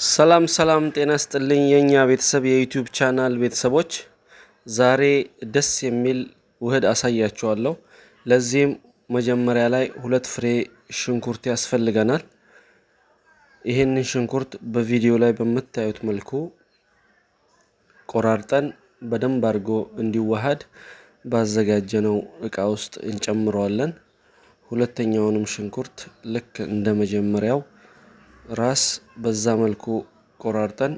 ሰላም ሰላም ጤና ይስጥልኝ የኛ ቤተሰብ የዩቲዩብ ቻናል ቤተሰቦች ዛሬ ደስ የሚል ውህድ አሳያችኋለሁ። ለዚህም መጀመሪያ ላይ 2 ፍሬ ሽንኩርት ያስፈልገናል። ይሄንን ሽንኩርት በቪዲዮ ላይ በምታዩት መልኩ ቆራርጠን በደንብ አድርጎ እንዲዋሃድ ባዘጋጀነው እቃ ውስጥ እንጨምረዋለን። ሁለተኛውንም ሽንኩርት ልክ እንደመጀመሪያው ራስ በዛ መልኩ ቆራርጠን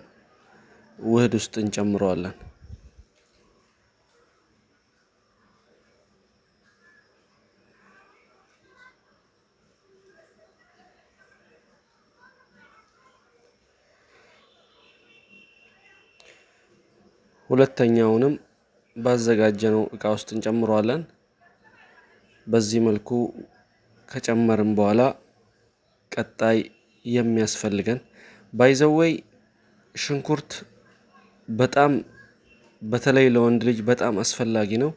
ውህድ ውስጥ እንጨምረዋለን። ሁለተኛውንም ባዘጋጀነው እቃ ውስጥ እንጨምረዋለን። በዚህ መልኩ ከጨመርን በኋላ ቀጣይ የሚያስፈልገን ባይዘወይ ሽንኩርት በጣም በተለይ ለወንድ ልጅ በጣም አስፈላጊ ነው።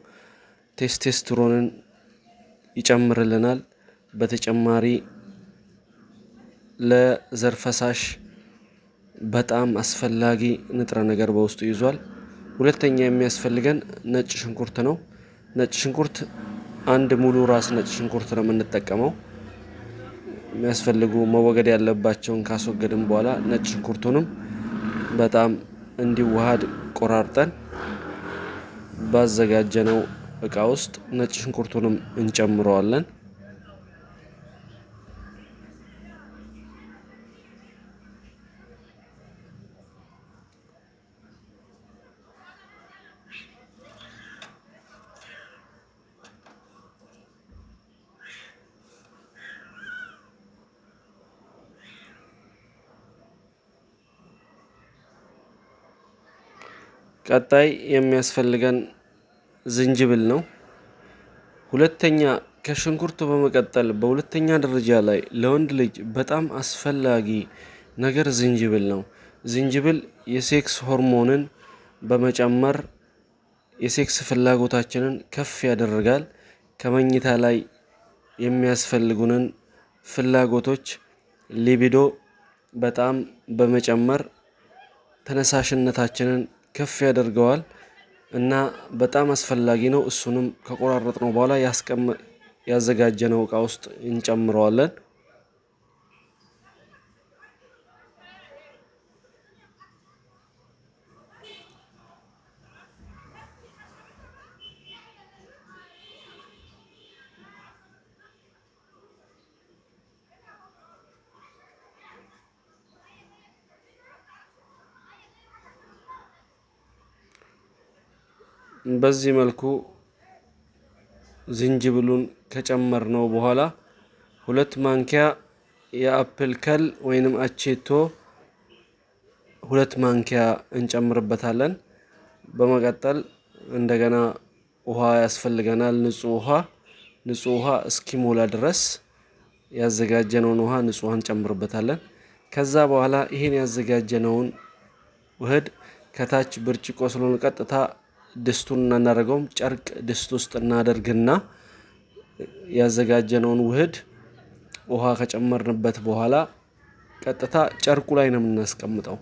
ቴስቶስትሮንን ይጨምርልናል። በተጨማሪ ለዘር ፈሳሽ በጣም አስፈላጊ ንጥረ ነገር በውስጡ ይዟል። ሁለተኛ የሚያስፈልገን ነጭ ሽንኩርት ነው። ነጭ ሽንኩርት አንድ ሙሉ ራስ ነጭ ሽንኩርት ነው የምንጠቀመው። የሚያስፈልጉ መወገድ ያለባቸውን ካስወገድን በኋላ ነጭ ሽንኩርቱንም በጣም እንዲዋሃድ ቆራርጠን ባዘጋጀነው እቃ ውስጥ ነጭ ሽንኩርቱንም እንጨምረዋለን። ቀጣይ የሚያስፈልገን ዝንጅብል ነው። ሁለተኛ ከሽንኩርቱ በመቀጠል በሁለተኛ ደረጃ ላይ ለወንድ ልጅ በጣም አስፈላጊ ነገር ዝንጅብል ነው። ዝንጅብል የሴክስ ሆርሞንን በመጨመር የሴክስ ፍላጎታችንን ከፍ ያደርጋል። ከመኝታ ላይ የሚያስፈልጉንን ፍላጎቶች ሊቢዶ በጣም በመጨመር ተነሳሽነታችንን ከፍ ያደርገዋል እና በጣም አስፈላጊ ነው። እሱንም ከቆራረጥነው በኋላ ያዘጋጀነው እቃ ውስጥ እንጨምረዋለን። በዚህ መልኩ ዝንጅብሉን ከጨመርነው በኋላ 2 ማንኪያ የአፕል ከል ወይንም አቼቶ 2 ማንኪያ እንጨምርበታለን። በመቀጠል እንደገና ውሃ ያስፈልገናል። ንጹህ ውሃ እስኪሞላ ድረስ ያዘጋጀነውን ንጹህ ውሃ እንጨምርበታለን። ከዛ በኋላ ይሄን ያዘጋጀነውን ውህድ ከታች ብርጭቆ ስለሆነ ቀጥታ ድስቱን እናደርገውም ጨርቅ ድስት ውስጥ እናደርግና ያዘጋጀነውን ውህድ ውሃ ከጨመርንበት በኋላ ቀጥታ ጨርቁ ላይ ነው የምናስቀምጠው።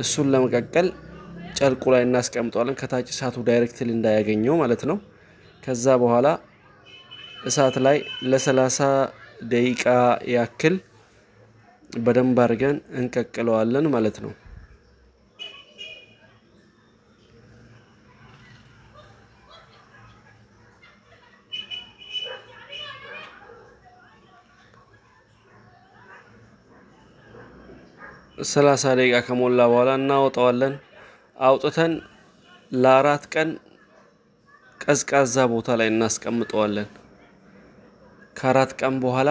እሱን ለመቀቀል ጨርቁ ላይ እናስቀምጠዋለን ከታች እሳቱ ዳይሬክትሊ እንዳያገኘው ማለት ነው። ከዛ በኋላ እሳት ላይ ለ30 ደቂቃ ያክል በደንብ አድርገን እንቀቅለዋለን ማለት ነው። ሰላሳ ደቂቃ ከሞላ በኋላ እናወጣዋለን። አውጥተን ለ4 ቀን ቀዝቃዛ ቦታ ላይ እናስቀምጠዋለን። ከ4 ቀን በኋላ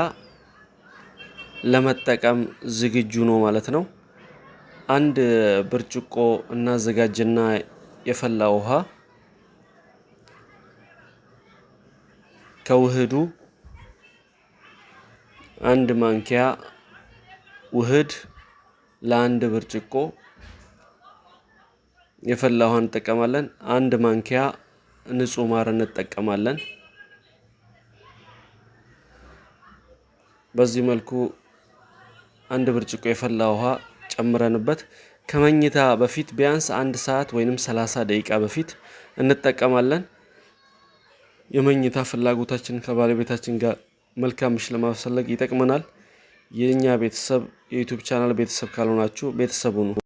ለመጠቀም ዝግጁ ነው ማለት ነው። አንድ ብርጭቆ እናዘጋጅና የፈላ ውሃ ከውህዱ 1 ማንኪያ ውህድ ለአንድ ብርጭቆ የፈላ ውሃ እንጠቀማለን። 1 ማንኪያ ንጹህ ማር እንጠቀማለን። በዚህ መልኩ 1 ብርጭቆ የፈላ ውሃ ጨምረንበት ከመኝታ በፊት ቢያንስ 1 ሰዓት ወይንም 30 ደቂቃ በፊት እንጠቀማለን። የመኝታ ፍላጎታችን ከባለቤታችን ጋር መልካም ምሽት ለማሳለግ ይጠቅመናል። የኛ ቤተሰብ የዩቲዩብ ቻናል ቤተሰብ ካልሆናችሁ ቤተሰብ ሁኑ።